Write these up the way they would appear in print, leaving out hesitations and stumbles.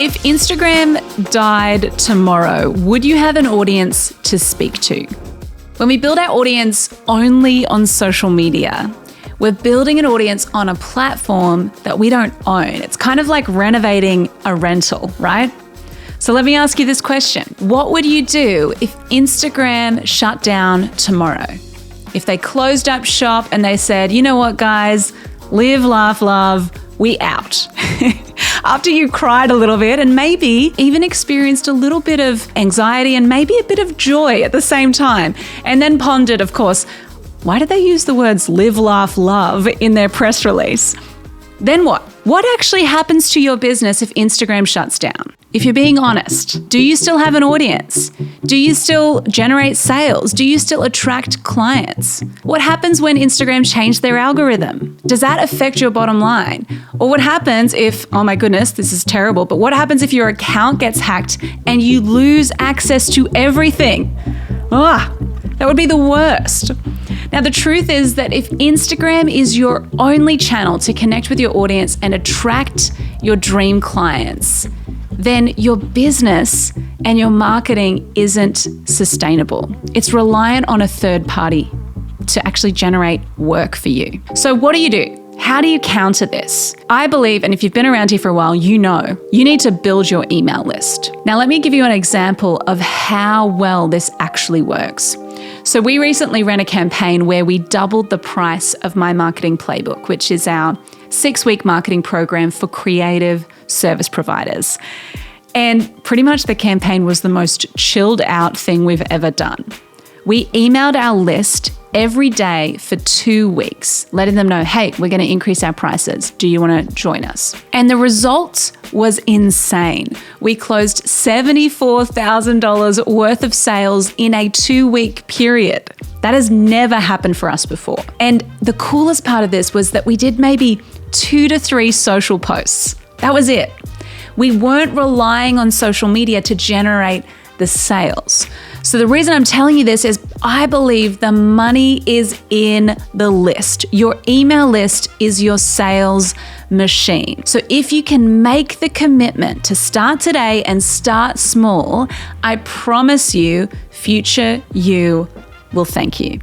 If Instagram died tomorrow, would you have an audience to speak to? When we build our audience only on social media, we're building an audience on a platform that we don't own. It's kind of like renovating a rental, right? So let me ask you this question. What would you do if Instagram shut down tomorrow? If they closed up shop and they said, you know what, guys, live, laugh, love, we out. After you cried a little bit and maybe even experienced a little bit of anxiety and maybe a bit of joy at the same time, and then pondered, of course, why did they use the words live, laugh, love in their press release? Then what? What actually happens to your business if Instagram shuts down? If you're being honest, do you still have an audience? Do you still generate sales? Do you still attract clients? What happens when Instagram changed their algorithm? Does that affect your bottom line? Or what happens if, oh my goodness, this is terrible, but what happens if your account gets hacked and you lose access to everything? That would be the worst. Now, the truth is that if Instagram is your only channel to connect with your audience and attract your dream clients, then your business and your marketing isn't sustainable. It's reliant on a third party to actually generate work for you. So what do? How do you counter this? I believe, and if you've been around here for a while, you know, you need to build your email list. Now, let me give you an example of how well this actually works. So we recently ran a campaign where we doubled the price of My Marketing Playbook, which is our 6-week marketing program for creative service providers. And pretty much the campaign was the most chilled out thing we've ever done. We emailed our list every day for 2 weeks, letting them know, hey, we're going to increase our prices. Do you want to join us? And the result was insane. We closed $74,000 worth of sales in a 2-week period. That has never happened for us before. And the coolest part of this was that we did maybe 2 to 3 social posts. That was it. We weren't relying on social media to generate the sales. So the reason I'm telling you this is I believe the money is in the list. Your email list is your sales machine. So if you can make the commitment to start today and start small, I promise you, future you will thank you.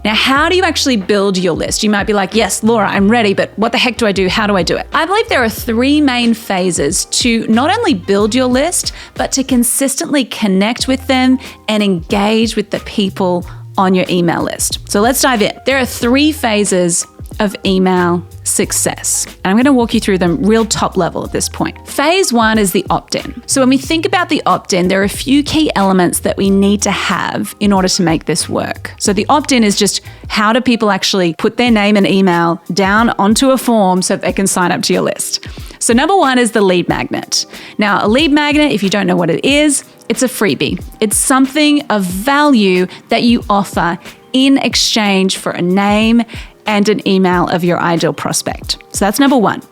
Now, how do you actually build your list? You might be like, yes, Laura, I'm ready, but what the heck do I do? How do I do it? I believe there are 3 main phases to not only build your list, but to consistently connect with them and engage with the people on your email list. So let's dive in. There are 3 phases of email success. And I'm going to walk you through them real top level at this point. Phase 1 is the opt-in. So when we think about the opt-in, there are a few key elements that we need to have in order to make this work. So the opt-in is just how do people actually put their name and email down onto a form so that they can sign up to your list. So number 1 is the lead magnet. Now, a lead magnet, if you don't know what it is, it's a freebie. It's something of value that you offer in exchange for a name and an email of your ideal prospect. So that's number 1.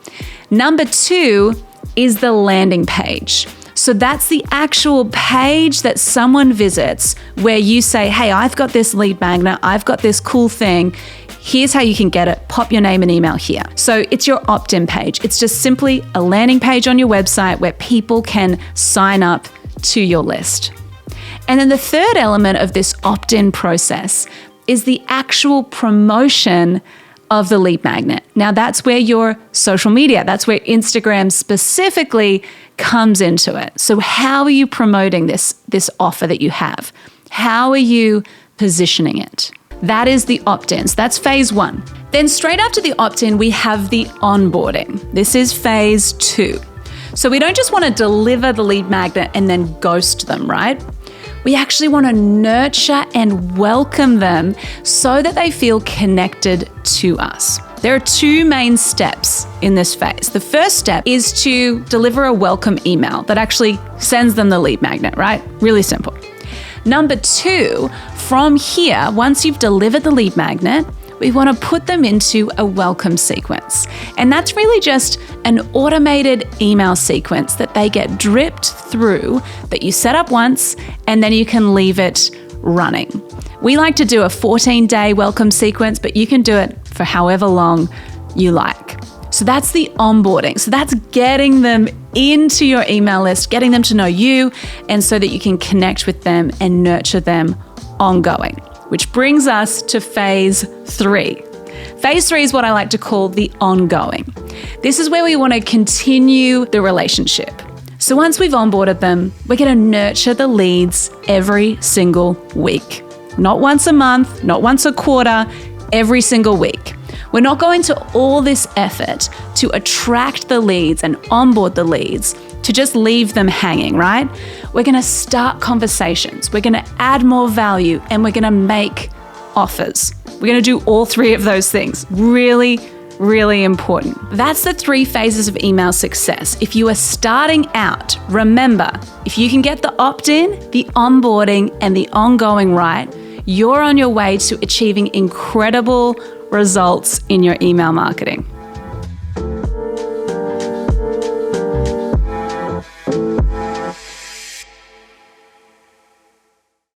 Number 2 is the landing page. So that's the actual page that someone visits where you say, hey, I've got this lead magnet, I've got this cool thing. Here's how you can get it. Pop your name and email here. So it's your opt-in page. It's just simply a landing page on your website where people can sign up to your list. And then the third element of this opt-in process is the actual promotion of the lead magnet. Now that's where your social media, that's where Instagram specifically comes into it. So how are you promoting this offer that you have? How are you positioning it? That is the opt-ins. That's phase 1. Then straight after the opt-in, we have the onboarding. This is phase 2. So we don't just want to deliver the lead magnet and then ghost them, right? We actually want to nurture and welcome them so that they feel connected to us. There are 2 main steps in this phase. The first step is to deliver a welcome email that actually sends them the lead magnet, right? Really simple. Number 2, from here, once you've delivered the lead magnet, we want to put them into a welcome sequence. And that's really just an automated email sequence that they get dripped through that you set up once and then you can leave it running. We like to do a 14-day welcome sequence, but you can do it for however long you like. So that's the onboarding. So that's getting them into your email list, getting them to know you, and so that you can connect with them and nurture them ongoing. Which brings us to phase 3. Phase 3 is what I like to call the ongoing. This is where we want to continue the relationship. So once we've onboarded them, we're going to nurture the leads every single week. Not once a month, not once a quarter, every single week. We're not going to all this effort to attract the leads and onboard the leads to just leave them hanging, right? We're going to start conversations. We're going to add more value, and we're going to make offers. We're going to do all 3 of those things. Really, really important. That's the 3 phases of email success. If you are starting out, remember, if you can get the opt-in, the onboarding, and the ongoing right, you're on your way to achieving incredible results in your email marketing.